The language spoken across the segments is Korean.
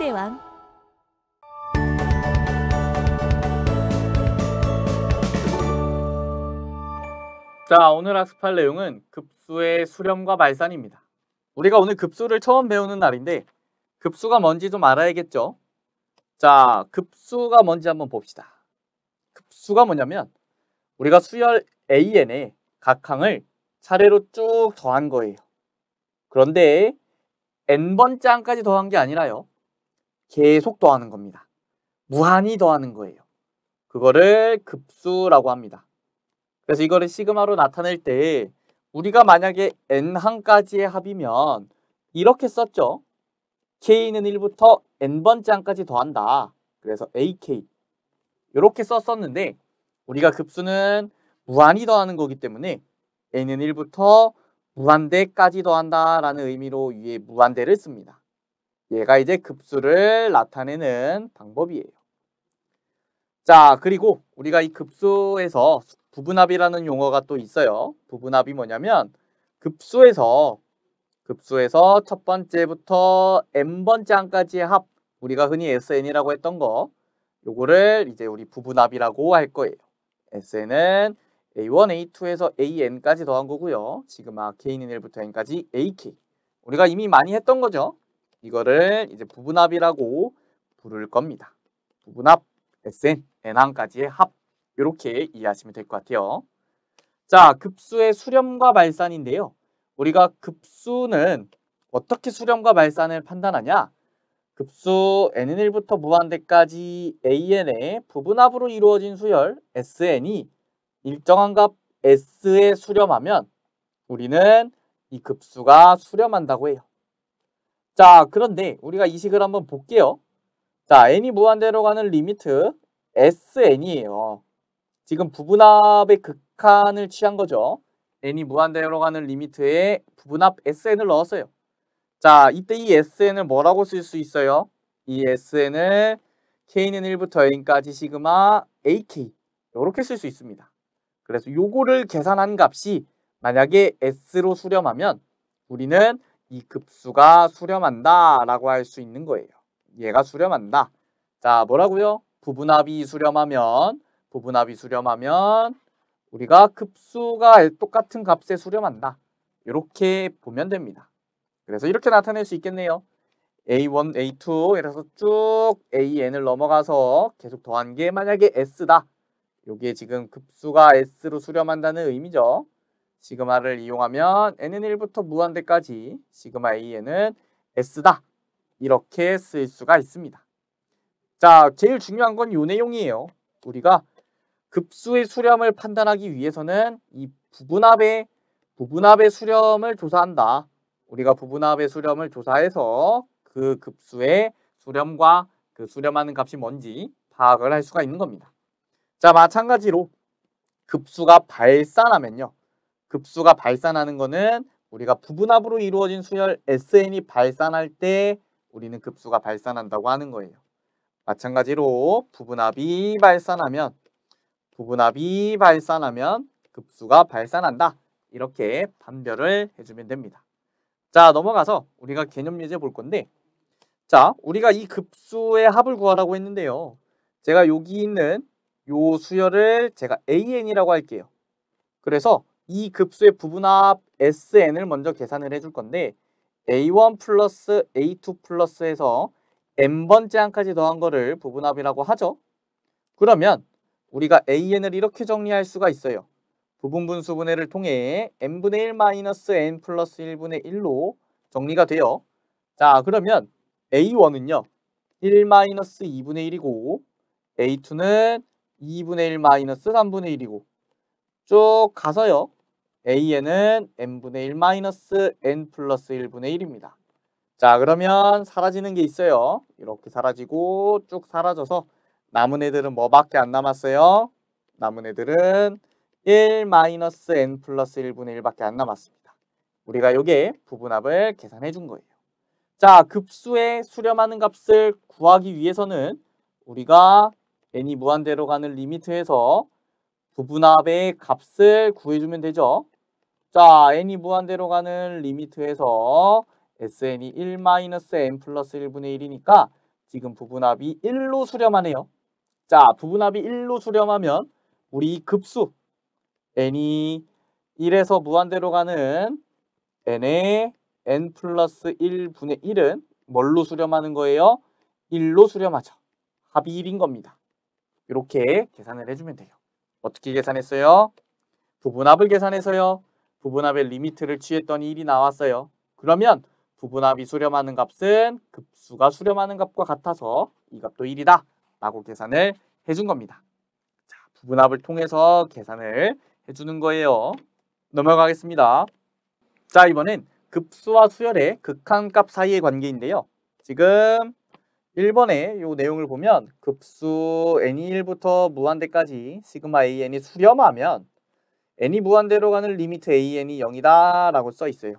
대왕. 자, 오늘 학습할 내용은 급수의 수렴과 발산입니다. 우리가 오늘 급수를 처음 배우는 날인데 급수가 뭔지 좀 알아야겠죠? 자, 급수가 뭔지 한번 봅시다. 급수가 뭐냐면 우리가 수열 AN에 각 항을 차례로 쭉 더한 거예요. 그런데 n번째 항까지 더한 게 아니라요. 계속 더하는 겁니다. 무한히 더하는 거예요. 그거를 급수라고 합니다. 그래서 이거를 시그마로 나타낼 때 우리가 만약에 n항까지의 합이면 이렇게 썼죠. k는 1부터 n번째 항까지 더한다. 그래서 ak 이렇게 썼었는데 우리가 급수는 무한히 더하는 거기 때문에 n은 1부터 무한대까지 더한다 라는 의미로 위에 무한대를 씁니다. 얘가 이제 급수를 나타내는 방법이에요. 자, 그리고 우리가 이 급수에서 부분합이라는 용어가 또 있어요. 부분합이 뭐냐면 급수에서 첫 번째부터 n번째 항까지의 합, 우리가 흔히 SN이라고 했던 거, 요거를 이제 우리 부분합이라고 할 거예요. SN은 A1, A2에서 AN까지 더한 거고요. 시그마 K는 1부터 N까지 AK. 우리가 이미 많이 했던 거죠. 이거를 이제 부분합이라고 부를 겁니다. 부분합 SN, N항까지의 합. 이렇게 이해하시면 될 것 같아요. 자, 급수의 수렴과 발산인데요. 우리가 급수는 어떻게 수렴과 발산을 판단하냐? 급수 n은 1부터 무한대까지 an의 부분합으로 이루어진 수열 sn이 일정한 값 s에 수렴하면 우리는 이 급수가 수렴한다고 해요. 자, 그런데 우리가 이 식을 한번 볼게요. 자, n이 무한대로 가는 리미트 sn이에요. 지금 부분합의 극한을 취한 거죠. n이 무한대로 가는 리미트에 부분합 sn을 넣었어요. 자, 이때 이 sn을 뭐라고 쓸 수 있어요? 이 sn을 k는 1부터 n까지 시그마 ak 이렇게 쓸 수 있습니다. 그래서 요거를 계산한 값이 만약에 s로 수렴하면 우리는 이 급수가 수렴한다 라고 할 수 있는 거예요. 얘가 수렴한다. 자, 뭐라고요? 부분합이 수렴하면 우리가 급수가 똑같은 값에 수렴한다. 이렇게 보면 됩니다. 그래서 이렇게 나타낼 수 있겠네요. A1, A2 이래서 쭉 AN을 넘어가서 계속 더한 게 만약에 S다. 요게 지금 급수가 S로 수렴한다는 의미죠. 시그마를 이용하면 N은 1부터 무한대까지 시그마 AN은 S다. 이렇게 쓸 수가 있습니다. 자, 제일 중요한 건 요 내용이에요. 우리가 급수의 수렴을 판단하기 위해서는 이 부분합의 수렴을 조사한다. 우리가 부분합의 수렴을 조사해서 그 급수의 수렴과 그 수렴하는 값이 뭔지 파악을 할 수가 있는 겁니다. 자, 마찬가지로 급수가 발산하면요. 급수가 발산하는 거는 우리가 부분합으로 이루어진 수열 SN이 발산할 때 우리는 급수가 발산한다고 하는 거예요. 마찬가지로 부분합이 발산하면 급수가 발산한다. 이렇게 판별을 해주면 됩니다. 자, 넘어가서 우리가 개념 예제 볼 건데, 자, 우리가 이 급수의 합을 구하라고 했는데요. 제가 여기 있는 요 수열을 제가 AN이라고 할게요. 그래서 이 급수의 부분합 SN을 먼저 계산을 해줄 건데 A1 플러스 A2 플러스 해서 n번째 항까지 더한 거를 부분합이라고 하죠. 그러면 우리가 AN을 이렇게 정리할 수가 있어요. 부분분수분해를 통해 n분의 1 마이너스 n 플러스 1분의 1로 정리가 돼요. 자, 그러면 A1은요. 1 마이너스 2분의 1이고 A2는 2분의 1 마이너스 3분의 1이고 쭉 가서요. AN은 n분의 1 마이너스 n 플러스 1분의 1입니다. 자, 그러면 사라지는 게 있어요. 이렇게 사라지고 쭉 사라져서 남은 애들은 뭐밖에 안 남았어요? 남은 애들은 1 마이너스 n 플러스 1분의 1밖에 안 남았습니다. 우리가 요게 부분합을 계산해 준 거예요. 자, 급수의 수렴하는 값을 구하기 위해서는 우리가 n이 무한대로 가는 리미트에서 부분합의 값을 구해주면 되죠. 자, n이 무한대로 가는 리미트에서 sn이 1 마이너스 n 플러스 1분의 1이니까 지금 부분합이 1로 수렴하네요. 자, 부분합이 1로 수렴하면 우리 급수 n이 1에서 무한대로 가는 n의 n 플러스 1분의 1은 뭘로 수렴하는 거예요? 1로 수렴하죠. 합이 1인 겁니다. 이렇게 계산을 해주면 돼요. 어떻게 계산했어요? 부분합을 계산해서요. 부분합의 리미트를 취했더니 1이 나왔어요. 그러면 부분합이 수렴하는 값은 급수가 수렴하는 값과 같아서 이 값도 1이다 라고 계산을 해준 겁니다. 자, 부분합을 통해서 계산을 해주는 거예요. 넘어가겠습니다. 자, 이번엔 급수와 수열의 극한값 사이의 관계인데요. 지금 1번의 이 내용을 보면 급수 n이 1부터 무한대까지 시그마 an이 수렴하면 n이 무한대로 가는 리미트 an이 0이다 라고 써 있어요.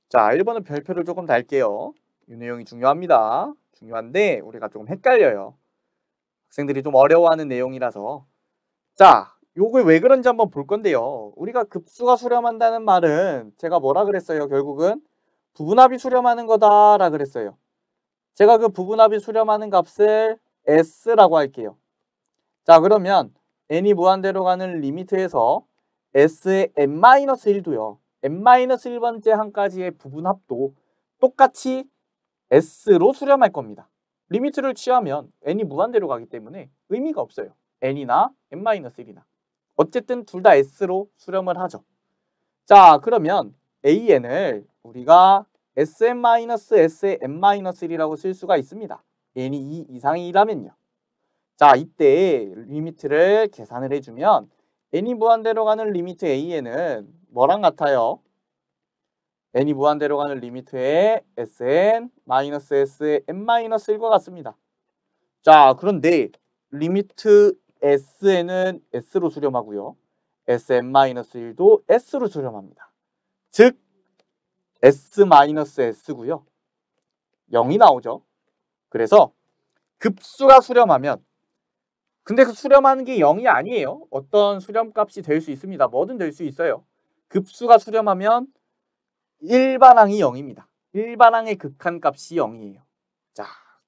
자, 1번은 별표를 조금 달게요. 이 내용이 중요합니다. 중요한데 우리가 조금 헷갈려요. 학생들이 좀 어려워하는 내용이라서. 자, 요게 왜 그런지 한번 볼 건데요. 우리가 급수가 수렴한다는 말은 제가 뭐라 그랬어요? 결국은 부분합이 수렴하는 거다라 그랬어요. 제가 그 부분합이 수렴하는 값을 S라고 할게요. 자, 그러면 n이 무한대로 가는 리미트에서 S의 n-1도요. n-1번째 한까지의 부분합도 똑같이 S로 수렴할 겁니다. 리미트를 취하면 n이 무한대로 가기 때문에 의미가 없어요. n이나 n-1이나. 어쨌든 둘 다 S로 수렴을 하죠. 자, 그러면 an을 우리가 Sn-S의 n-1이라고 쓸 수가 있습니다. n이 2 이상이라면요. 자, 이때 리미트를 계산을 해주면 n이 무한대로 가는 리미트 an은 뭐랑 같아요? n이 무한대로 가는 리미트의 Sn-S의 n-1과 같습니다. 자, 그런데 리미트 Sn은 S로 수렴하고요. Sn-1도 S로 수렴합니다. 즉 S-S고요. 0이 나오죠. 그래서 급수가 수렴하면, 근데 그 수렴하는 게 0이 아니에요. 어떤 수렴값이 될 수 있습니다. 뭐든 될 수 있어요. 급수가 수렴하면 일반항이 0입니다. 일반항의 극한값이 0이에요. 자,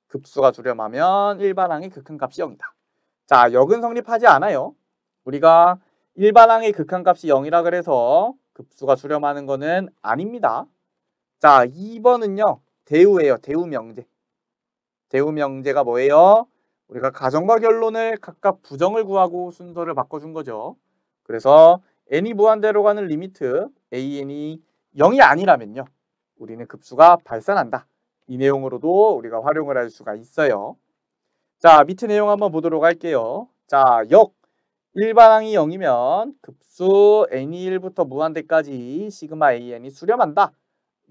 급수가 수렴하면 일반항의 극한값이 0이다. 자, 역은 성립하지 않아요. 우리가 일반항의 극한값이 0이라 그래서 급수가 수렴하는 거는 아닙니다. 자, 2번은요. 대우예요. 대우명제. 대우명제가 뭐예요? 우리가 가정과 결론을 각각 부정을 구하고 순서를 바꿔준 거죠. 그래서 n이 무한대로 가는 리미트 an이 0이 아니라면요. 우리는 급수가 발산한다. 이 내용으로도 우리가 활용을 할 수가 있어요. 자, 밑에 내용 한번 보도록 할게요. 자, 역 일반항이 0이면 급수 n이 1부터 무한대까지 시그마 an이 수렴한다.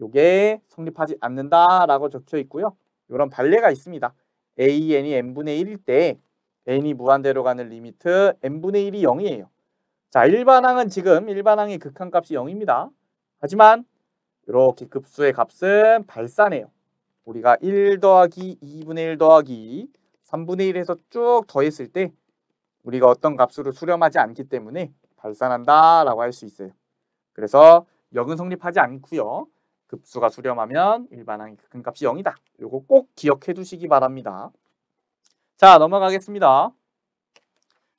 요게 성립하지 않는다라고 적혀 있고요. 이런 반례가 있습니다. an이 n분의 1일 때 n이 무한대로 가는 리미트 n분의 1이 0이에요. 자, 일반항은 지금 일반항의 극한값이 0입니다. 하지만 이렇게 급수의 값은 발산해요. 우리가 1 더하기 2분의 1 더하기 3분의 1에서 쭉 더했을 때 우리가 어떤 값으로 수렴하지 않기 때문에 발산한다라고 할 수 있어요. 그래서 역은 성립하지 않고요. 급수가 수렴하면 일반항의 극한값이 0이다. 이거 꼭 기억해 두시기 바랍니다. 자, 넘어가겠습니다.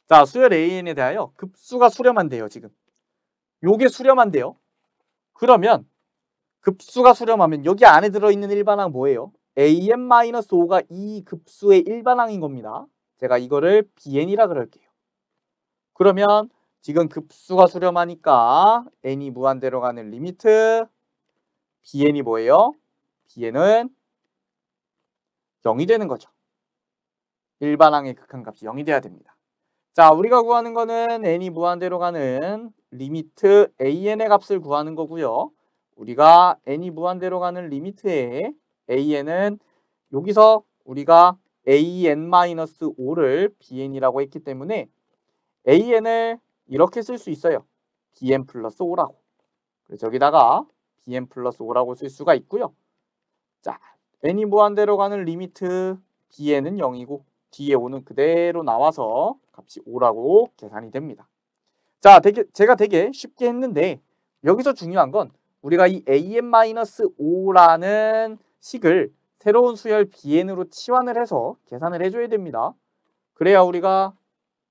자, 수열 AN에 대하여 급수가 수렴한대요. 지금 요게 수렴한대요. 그러면 급수가 수렴하면 여기 안에 들어있는 일반항 뭐예요? an-5가 이 급수의 일반항인 겁니다. 제가 이거를 bn이라 그럴게요. 그러면 지금 급수가 수렴하니까 n이 무한대로 가는 리미트 bn이 뭐예요? bn은 0이 되는 거죠. 일반항의 극한값이 0이 돼야 됩니다. 자, 우리가 구하는 거는 n이 무한대로 가는 리미트 an의 값을 구하는 거고요. 우리가 n이 무한대로 가는 리미트의 an은 여기서 우리가 an-5를 bn이라고 했기 때문에 an을 이렇게 쓸 수 있어요. bn 플러스 5라고. 그래서 여기다가 bn 플러스 5라고 쓸 수가 있고요. 자, n이 무한대로 가는 리미트 bn은 0이고 뒤에 5는 그대로 나와서 값이 5라고 계산이 됩니다. 자, 제가 되게 쉽게 했는데 여기서 중요한 건 우리가 이 an-5라는 식을 새로운 수열 bn으로 치환을 해서 계산을 해줘야 됩니다. 그래야 우리가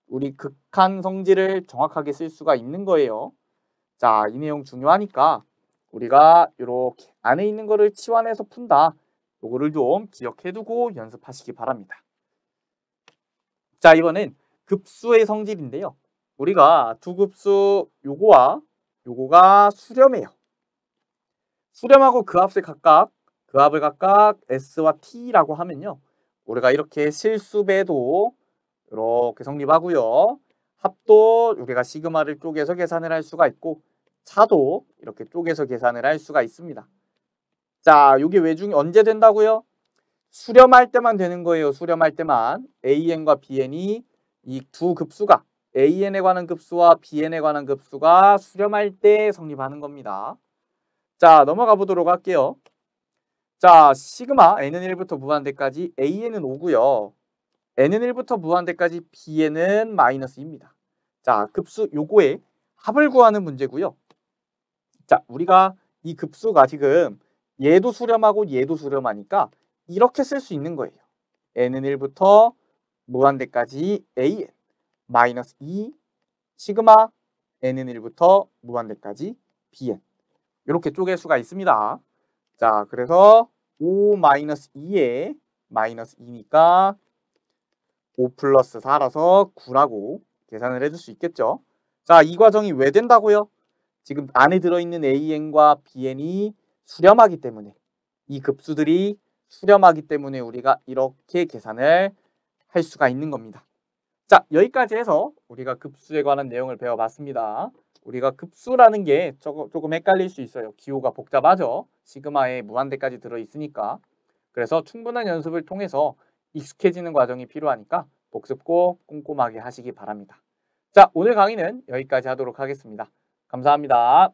우리 극한 성질을 정확하게 쓸 수가 있는 거예요. 자, 이 내용 중요하니까 우리가 이렇게 안에 있는 거를 치환해서 푼다. 요거를 좀 기억해두고 연습하시기 바랍니다. 자, 이번엔 급수의 성질인데요. 우리가 두 급수 요거와 요거가 수렴해요. 수렴하고 그 합을 각각 s와 t라고 하면요. 우리가 이렇게 실수배도 이렇게 성립하고요. 합도 우리가 시그마를 쪼개서 계산을 할 수가 있고 차도 이렇게 쪼개서 계산을 할 수가 있습니다. 자, 이게 언제 된다고요? 수렴할 때만 되는 거예요. 수렴할 때만. AN과 BN이 이 두 급수가 AN에 관한 급수와 BN에 관한 급수가 수렴할 때 성립하는 겁니다. 자, 넘어가 보도록 할게요. 자, 시그마 n은 1부터 무한대까지 AN은 5고요. n은 1부터 무한대까지 BN은 -2입니다. 자, 급수 요거에 합을 구하는 문제고요. 자, 우리가 이 급수가 지금 얘도 수렴하고 얘도 수렴하니까 이렇게 쓸 수 있는 거예요. n은 1부터 무한대까지 an -2 시그마 n은 1부터 무한대까지 bn 이렇게 쪼갤 수가 있습니다. 자, 그래서 5-2에 -2니까 5 플러스 4라서 9라고 계산을 해줄 수 있겠죠. 자, 이 과정이 왜 된다고요? 지금 안에 들어있는 AN과 BN이 수렴하기 때문에 이 급수들이 수렴하기 때문에 우리가 이렇게 계산을 할 수가 있는 겁니다. 자, 여기까지 해서 우리가 급수에 관한 내용을 배워봤습니다. 우리가 급수라는 게 조금 헷갈릴 수 있어요. 기호가 복잡하죠. 시그마에 무한대까지 들어있으니까. 그래서 충분한 연습을 통해서 익숙해지는 과정이 필요하니까 복습 꼭 꼼꼼하게 하시기 바랍니다. 자, 오늘 강의는 여기까지 하도록 하겠습니다. 감사합니다.